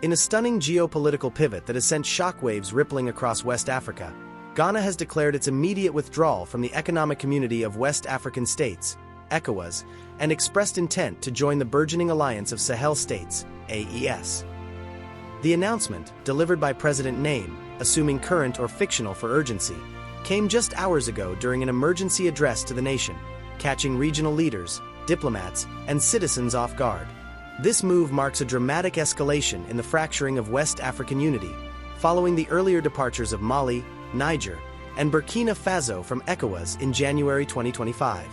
In a stunning geopolitical pivot that has sent shockwaves rippling across West Africa, Ghana has declared its immediate withdrawal from the Economic Community of West African States, ECOWAS, and expressed intent to join the burgeoning Alliance of Sahel States, AES. The announcement, delivered by President Name, assuming current or fictional for urgency, came just hours ago during an emergency address to the nation, catching regional leaders, diplomats, and citizens off guard. This move marks a dramatic escalation in the fracturing of West African unity, following the earlier departures of Mali, Niger, and Burkina Faso from ECOWAS in January 2025.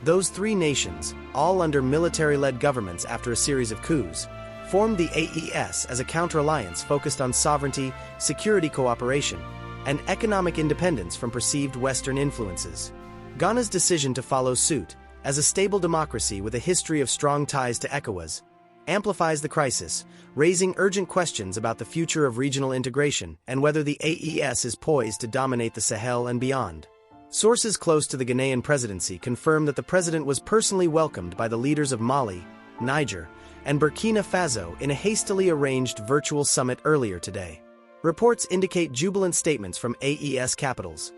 Those three nations, all under military-led governments after a series of coups, formed the AES as a counter-alliance focused on sovereignty, security cooperation, and economic independence from perceived Western influences. Ghana's decision to follow suit, as a stable democracy with a history of strong ties to ECOWAS, amplifies the crisis, raising urgent questions about the future of regional integration and whether the AES is poised to dominate the Sahel and beyond. Sources close to the Ghanaian presidency confirm that the president was personally welcomed by the leaders of Mali, Niger, and Burkina Faso in a hastily arranged virtual summit earlier today. Reports indicate jubilant statements from AES capitals.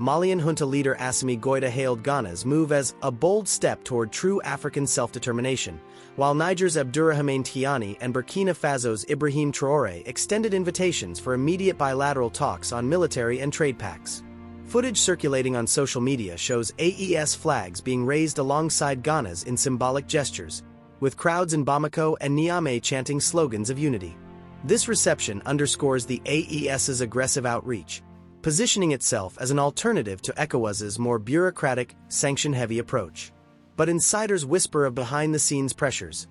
Malian junta leader Assimi Goïta hailed Ghana's move as a bold step toward true African self-determination, while Niger's Abdourahmane Tiani and Burkina Faso's Ibrahim Traore extended invitations for immediate bilateral talks on military and trade pacts. Footage circulating on social media shows AES flags being raised alongside Ghana's in symbolic gestures, with crowds in Bamako and Niamey chanting slogans of unity. This reception underscores the AES's aggressive outreach, positioning itself as an alternative to ECOWAS's more bureaucratic, sanction-heavy approach. But insiders whisper of behind-the-scenes pressures.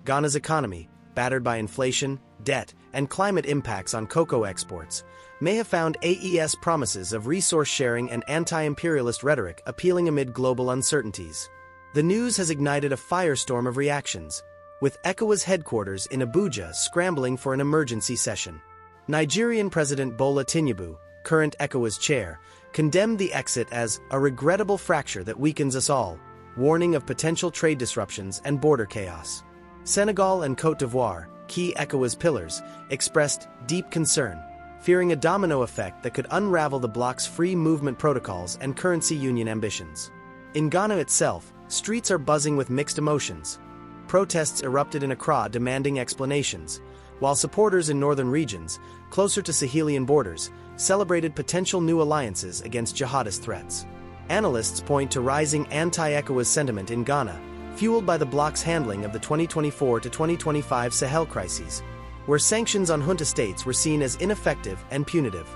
Ghana's economy, battered by inflation, debt, and climate impacts on cocoa exports, may have found AES promises of resource sharing and anti-imperialist rhetoric appealing amid global uncertainties. The news has ignited a firestorm of reactions, with ECOWAS headquarters in Abuja scrambling for an emergency session. Nigerian President Bola Tinubu, current ECOWAS chair, condemned the exit as a regrettable fracture that weakens us all, warning of potential trade disruptions and border chaos. Senegal and Côte d'Ivoire, key ECOWAS pillars, expressed deep concern, fearing a domino effect that could unravel the bloc's free movement protocols and currency union ambitions. In Ghana itself, streets are buzzing with mixed emotions. Protests erupted in Accra demanding explanations, while supporters in northern regions, closer to Sahelian borders, celebrated potential new alliances against jihadist threats. Analysts point to rising anti-ECOWAS sentiment in Ghana, fueled by the bloc's handling of the 2024 to 2025 Sahel crises, where sanctions on junta states were seen as ineffective and punitive.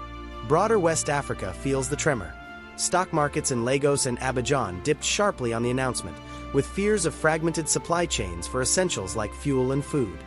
Broader West Africa feels the tremor. Stock markets in Lagos and Abidjan dipped sharply on the announcement, with fears of fragmented supply chains for essentials like fuel and food.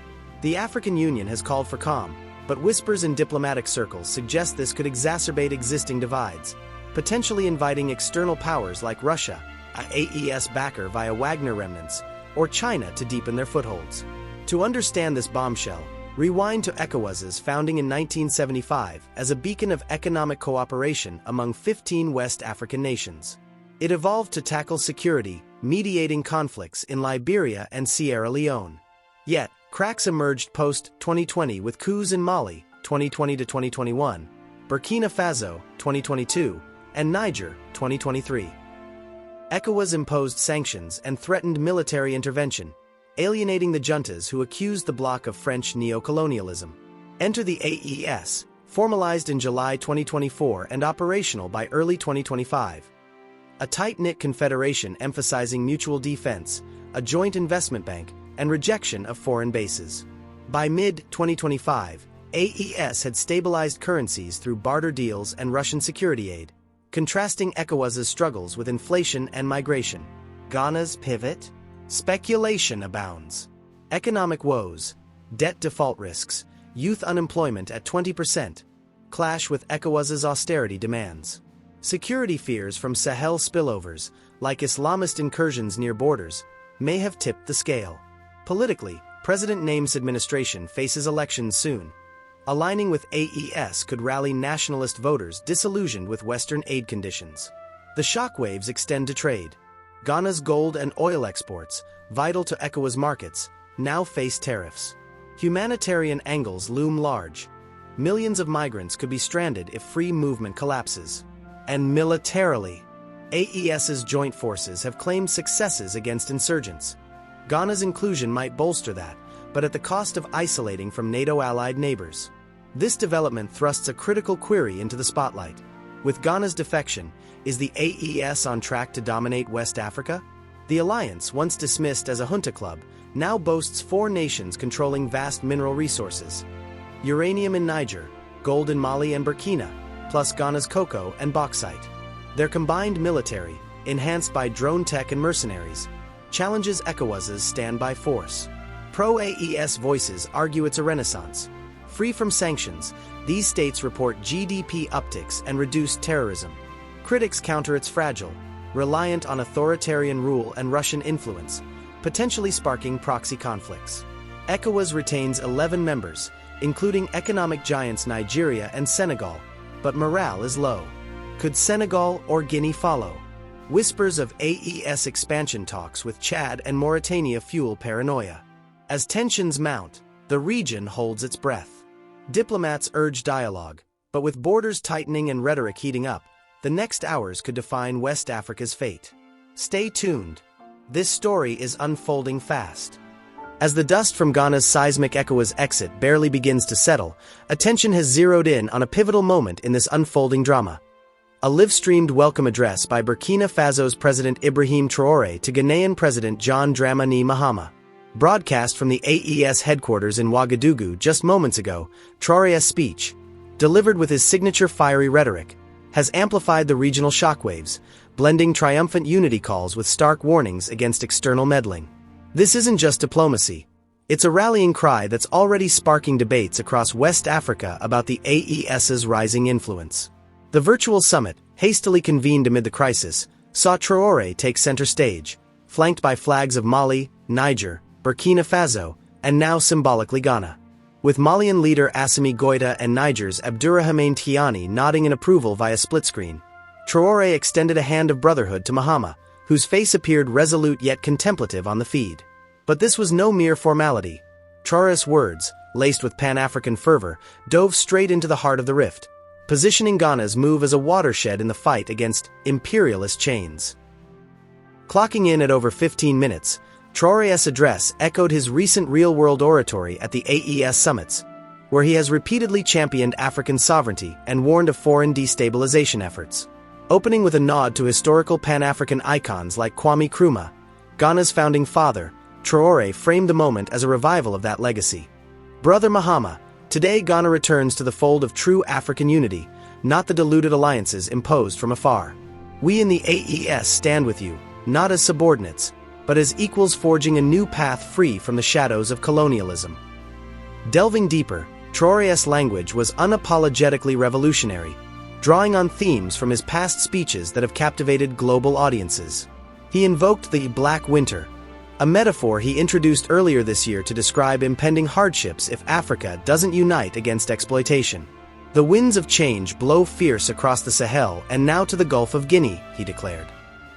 The African Union has called for calm, but whispers in diplomatic circles suggest this could exacerbate existing divides, potentially inviting external powers like Russia, an AES backer via Wagner remnants, or China to deepen their footholds. To understand this bombshell, rewind to ECOWAS's founding in 1975 as a beacon of economic cooperation among 15 West African nations. It evolved to tackle security, mediating conflicts in Liberia and Sierra Leone. Yet, cracks emerged post-2020 with coups in Mali, 2020 to 2021, Burkina Faso, 2022, and Niger, 2023. ECOWAS imposed sanctions and threatened military intervention, alienating the juntas who accused the bloc of French neocolonialism. Enter the AES, formalized in July 2024 and operational by early 2025. A tight-knit confederation emphasizing mutual defense, a joint investment bank, and rejection of foreign bases. By mid-2025, AES had stabilized currencies through barter deals and Russian security aid, contrasting ECOWAS's struggles with inflation and migration. Ghana's pivot? Speculation abounds. Economic woes, debt default risks, youth unemployment at 20%, clash with ECOWAS's austerity demands. Security fears from Sahel spillovers, like Islamist incursions near borders, may have tipped the scale. Politically, President Name's administration faces elections soon. Aligning with AES could rally nationalist voters disillusioned with Western aid conditions. The shockwaves extend to trade. Ghana's gold and oil exports, vital to ECOWAS markets, now face tariffs. Humanitarian angles loom large. Millions of migrants could be stranded if free movement collapses. And militarily, AES's joint forces have claimed successes against insurgents. Ghana's inclusion might bolster that, but at the cost of isolating from NATO-allied neighbors. This development thrusts a critical query into the spotlight. With Ghana's defection, is the AES on track to dominate West Africa? The alliance, once dismissed as a junta club, now boasts 4 nations controlling vast mineral resources. Uranium in Niger, gold in Mali and Burkina, plus Ghana's cocoa and bauxite. Their combined military, enhanced by drone tech and mercenaries, challenges ECOWAS's standby force. Pro-AES voices argue it's a renaissance. Free from sanctions, these states report GDP upticks and reduced terrorism. Critics counter it's fragile, reliant on authoritarian rule and Russian influence, potentially sparking proxy conflicts. ECOWAS retains 11 members, including economic giants Nigeria and Senegal, but morale is low. Could Senegal or Guinea follow? Whispers of AES expansion talks with Chad and Mauritania fuel paranoia. As tensions mount, the region holds its breath. Diplomats urge dialogue, but with borders tightening and rhetoric heating up, the next hours could define West Africa's fate. Stay tuned. This story is unfolding fast. As the dust from Ghana's seismic ECOWAS exit barely begins to settle, attention has zeroed in on a pivotal moment in this unfolding drama. A live-streamed welcome address by Burkina Faso's President Ibrahim Traore to Ghanaian President John Dramani Mahama. Broadcast from the AES headquarters in Ouagadougou just moments ago, Traore's speech, delivered with his signature fiery rhetoric, has amplified the regional shockwaves, blending triumphant unity calls with stark warnings against external meddling. This isn't just diplomacy. It's a rallying cry that's already sparking debates across West Africa about the AES's rising influence. The virtual summit, hastily convened amid the crisis, saw Traore take center stage, flanked by flags of Mali, Niger, Burkina Faso, and now symbolically Ghana. With Malian leader Assimi Goïta and Niger's Abdourahmane Tiani nodding in approval via split screen, Traore extended a hand of brotherhood to Mahama, whose face appeared resolute yet contemplative on the feed. But this was no mere formality. Traore's words, laced with Pan-African fervor, dove straight into the heart of the rift, positioning Ghana's move as a watershed in the fight against imperialist chains. Clocking in at over 15 minutes, Traore's address echoed his recent real-world oratory at the AES summits, where he has repeatedly championed African sovereignty and warned of foreign destabilization efforts. Opening with a nod to historical Pan-African icons like Kwame Nkrumah, Ghana's founding father, Traore framed the moment as a revival of that legacy. Brother Mahama, today Ghana returns to the fold of true African unity, not the diluted alliances imposed from afar. We in the AES stand with you, not as subordinates, but as equals forging a new path free from the shadows of colonialism. Delving deeper, Traore's language was unapologetically revolutionary, drawing on themes from his past speeches that have captivated global audiences. He invoked the Black Winter, a metaphor he introduced earlier this year to describe impending hardships if Africa doesn't unite against exploitation. The winds of change blow fierce across the Sahel and now to the Gulf of Guinea, he declared.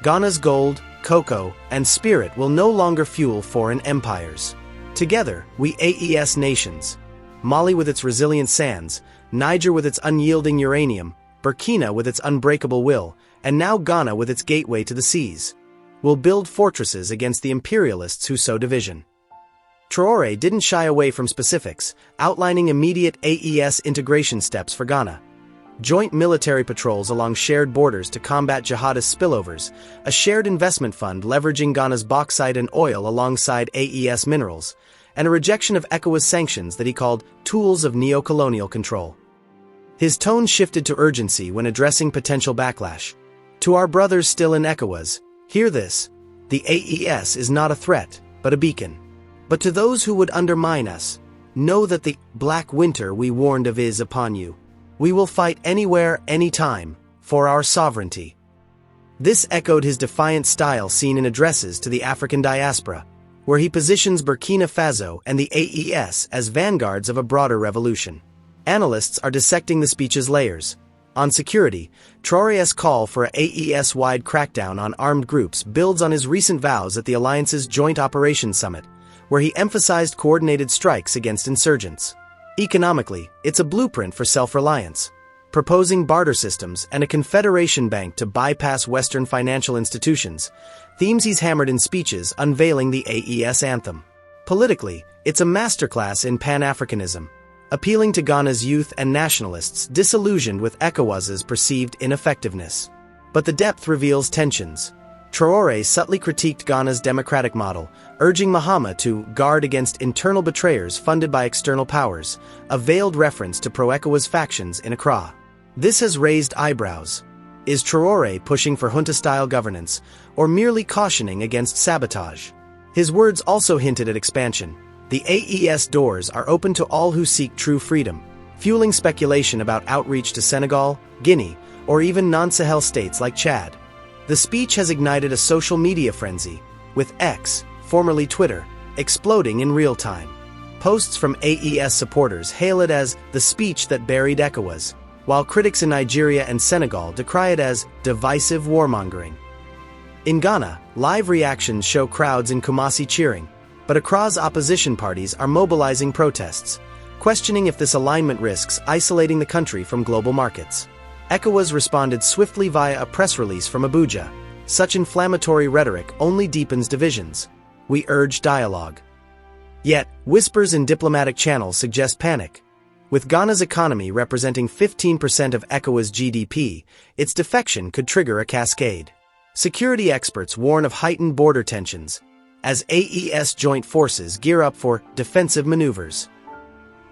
Ghana's gold, cocoa, and spirit will no longer fuel foreign empires. Together, we AES nations, Mali with its resilient sands, Niger with its unyielding uranium, Burkina with its unbreakable will, and now Ghana with its gateway to the seas, will build fortresses against the imperialists who sow division. Traore didn't shy away from specifics, outlining immediate AES integration steps for Ghana. Joint military patrols along shared borders to combat jihadist spillovers, a shared investment fund leveraging Ghana's bauxite and oil alongside AES minerals, and a rejection of ECOWAS sanctions that he called tools of neocolonial control. His tone shifted to urgency when addressing potential backlash. To our brothers still in ECOWAS, hear this: the AES is not a threat, but a beacon. But to those who would undermine us, know that the Black Winter we warned of is upon you. We will fight anywhere, anytime, for our sovereignty. This echoed his defiant style seen in addresses to the African diaspora, where he positions Burkina Faso and the AES as vanguards of a broader revolution. Analysts are dissecting the speech's layers. On security, Traore's call for an AES-wide crackdown on armed groups builds on his recent vows at the alliance's Joint Operations Summit, where he emphasized coordinated strikes against insurgents. Economically, it's a blueprint for self-reliance, proposing barter systems and a confederation bank to bypass Western financial institutions, themes he's hammered in speeches unveiling the AES anthem. Politically, it's a masterclass in Pan-Africanism, appealing to Ghana's youth and nationalists disillusioned with ECOWAS's perceived ineffectiveness. But the depth reveals tensions. Traore subtly critiqued Ghana's democratic model, urging Mahama to guard against internal betrayers funded by external powers, a veiled reference to pro-ECOWAS factions in Accra. This has raised eyebrows. Is Traore pushing for junta-style governance, or merely cautioning against sabotage? His words also hinted at expansion. The AES doors are open to all who seek true freedom, fueling speculation about outreach to Senegal, Guinea, or even non-Sahel states like Chad. The speech has ignited a social media frenzy, with X, formerly Twitter, exploding in real time. Posts from AES supporters hail it as the speech that buried ECOWAS, while critics in Nigeria and Senegal decry it as divisive warmongering. In Ghana, live reactions show crowds in Kumasi cheering, but Accra's opposition parties are mobilizing protests, questioning if this alignment risks isolating the country from global markets. ECOWAS responded swiftly via a press release from Abuja. Such inflammatory rhetoric only deepens divisions. We urge dialogue. Yet, whispers in diplomatic channels suggest panic. With Ghana's economy representing 15% of ECOWAS GDP, its defection could trigger a cascade. Security experts warn of heightened border tensions, as AES joint forces gear up for defensive maneuvers.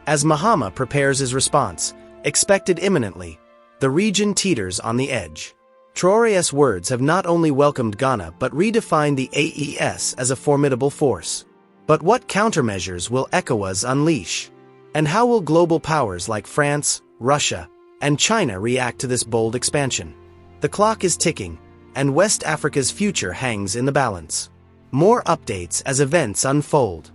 As Mahama prepares his response, expected imminently, the region teeters on the edge. Traore's words have not only welcomed Ghana but redefined the AES as a formidable force. But what countermeasures will ECOWAS unleash? And how will global powers like France, Russia, and China react to this bold expansion? The clock is ticking, and West Africa's future hangs in the balance. More updates as events unfold.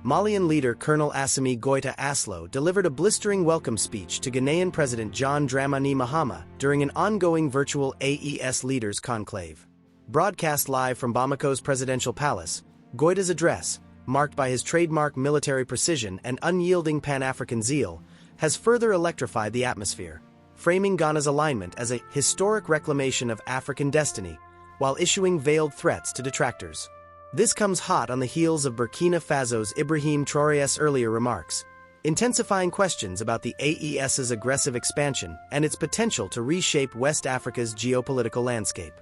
Malian leader Colonel Assimi Goïta Aslo delivered a blistering welcome speech to Ghanaian President John Dramani Mahama during an ongoing virtual AES leaders conclave. Broadcast live from Bamako's presidential palace, Goïta's address, marked by his trademark military precision and unyielding Pan-African zeal, has further electrified the atmosphere, framing Ghana's alignment as a historic reclamation of African destiny, while issuing veiled threats to detractors. This comes hot on the heels of Burkina Faso's Ibrahim Traore's earlier remarks, intensifying questions about the AES's aggressive expansion and its potential to reshape West Africa's geopolitical landscape.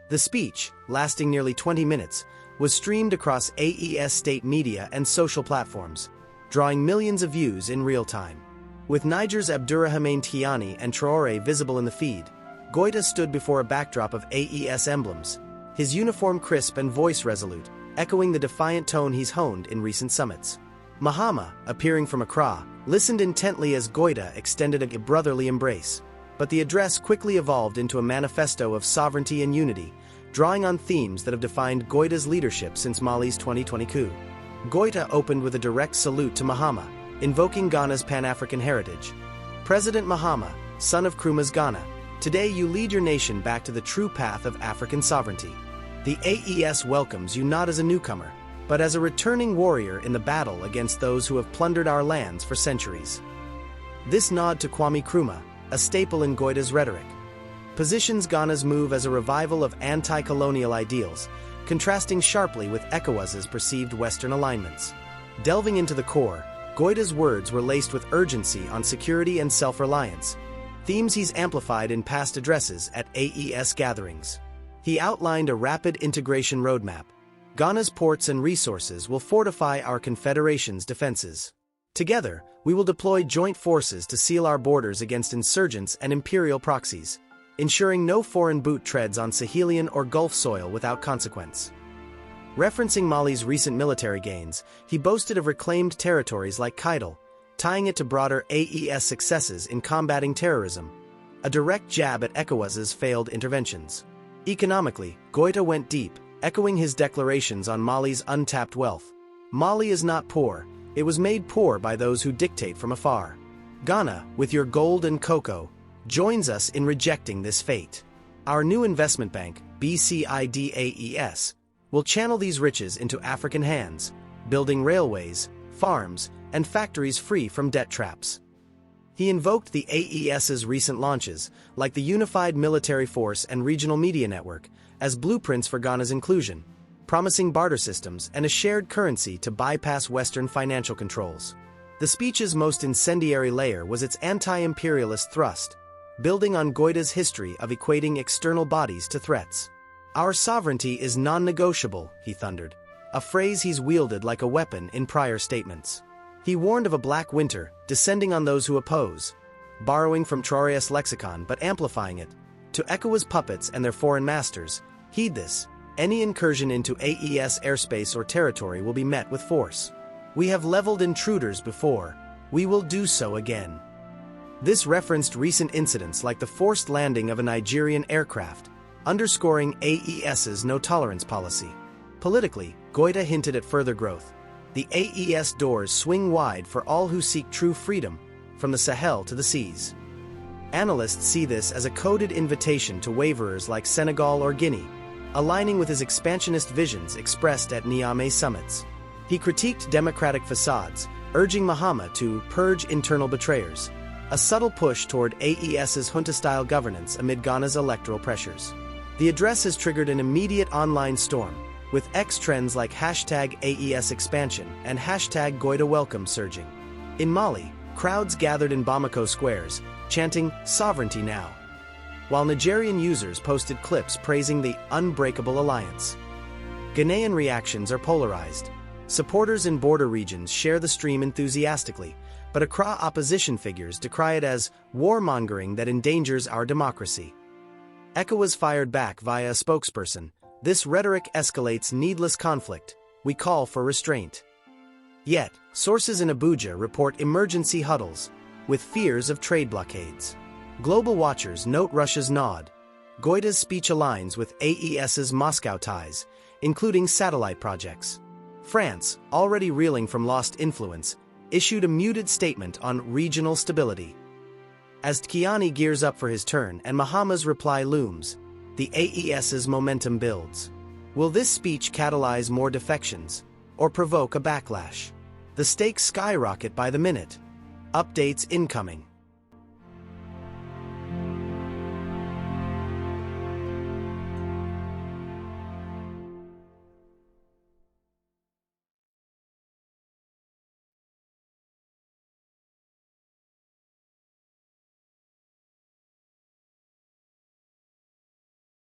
The speech, lasting nearly 20 minutes, was streamed across AES state media and social platforms, drawing millions of views in real time. With Niger's Abdourahmane Tiani and Traore visible in the feed, Goïta stood before a backdrop of AES emblems, his uniform crisp and voice resolute, echoing the defiant tone he's honed in recent summits. Mahama, appearing from Accra, listened intently as Goïta extended a brotherly embrace, but the address quickly evolved into a manifesto of sovereignty and unity, drawing on themes that have defined Goïta's leadership since Mali's 2020 coup. Goïta opened with a direct salute to Mahama, invoking Ghana's Pan-African heritage. President Mahama, son of Nkrumah's Ghana, today you lead your nation back to the true path of African sovereignty. The AES welcomes you not as a newcomer, but as a returning warrior in the battle against those who have plundered our lands for centuries. This nod to Kwame Nkrumah, a staple in Goïta's rhetoric, positions Ghana's move as a revival of anti-colonial ideals, contrasting sharply with ECOWAS's perceived Western alignments. Delving into the core, Goïta's words were laced with urgency on security and self-reliance, themes he's amplified in past addresses at AES gatherings. He outlined a rapid integration roadmap. Ghana's ports and resources will fortify our confederation's defenses. Together, we will deploy joint forces to seal our borders against insurgents and imperial proxies, ensuring no foreign boot treads on Sahelian or Gulf soil without consequence. Referencing Mali's recent military gains, he boasted of reclaimed territories like Kidal, tying it to broader AES successes in combating terrorism, a direct jab at ECOWAS's failed interventions. Economically, Goïta went deep, echoing his declarations on Mali's untapped wealth. Mali is not poor, it was made poor by those who dictate from afar. Ghana, with your gold and cocoa, joins us in rejecting this fate. Our new investment bank, BCIDAES, will channel these riches into African hands, building railways, farms, and factories free from debt traps. He invoked the AES's recent launches, like the Unified Military Force and Regional Media Network, as blueprints for Ghana's inclusion, promising barter systems and a shared currency to bypass Western financial controls. The speech's most incendiary layer was its anti-imperialist thrust, building on Goita's history of equating external bodies to threats. "Our sovereignty is non-negotiable," he thundered, a phrase he's wielded like a weapon in prior statements. He warned of a black winter, descending on those who oppose, borrowing from Traore's lexicon but amplifying it. To ECOWAS puppets and their foreign masters, heed this: any incursion into AES airspace or territory will be met with force. We have leveled intruders before. We will do so again. This referenced recent incidents like the forced landing of a Nigerian aircraft, underscoring AES's no-tolerance policy. Politically, Goita hinted at further growth. The AES doors swing wide for all who seek true freedom, from the Sahel to the seas. Analysts see this as a coded invitation to waverers like Senegal or Guinea, aligning with his expansionist visions expressed at Niamey summits. He critiqued democratic facades, urging Mahama to purge internal betrayers, a subtle push toward AES's junta-style governance amid Ghana's electoral pressures. The address has triggered an immediate online storm, with X trends like #AES expansion and #Goita welcome surging. In Mali, crowds gathered in Bamako squares, chanting "Sovereignty now," while Nigerian users posted clips praising the unbreakable alliance. Ghanaian reactions are polarized. Supporters in border regions share the stream enthusiastically, but Accra opposition figures decry it as warmongering that endangers our democracy. ECOWAS fired back via a spokesperson: "This rhetoric escalates needless conflict. We call for restraint." Yet, sources in Abuja report emergency huddles, with fears of trade blockades. Global watchers note Russia's nod. Goita's speech aligns with AES's Moscow ties, including satellite projects. France, already reeling from lost influence, issued a muted statement on regional stability. As Tchiani gears up for his turn and Mahama's reply looms, the AES's momentum builds. Will this speech catalyze more defections, or provoke a backlash? The stakes skyrocket by the minute. Updates incoming.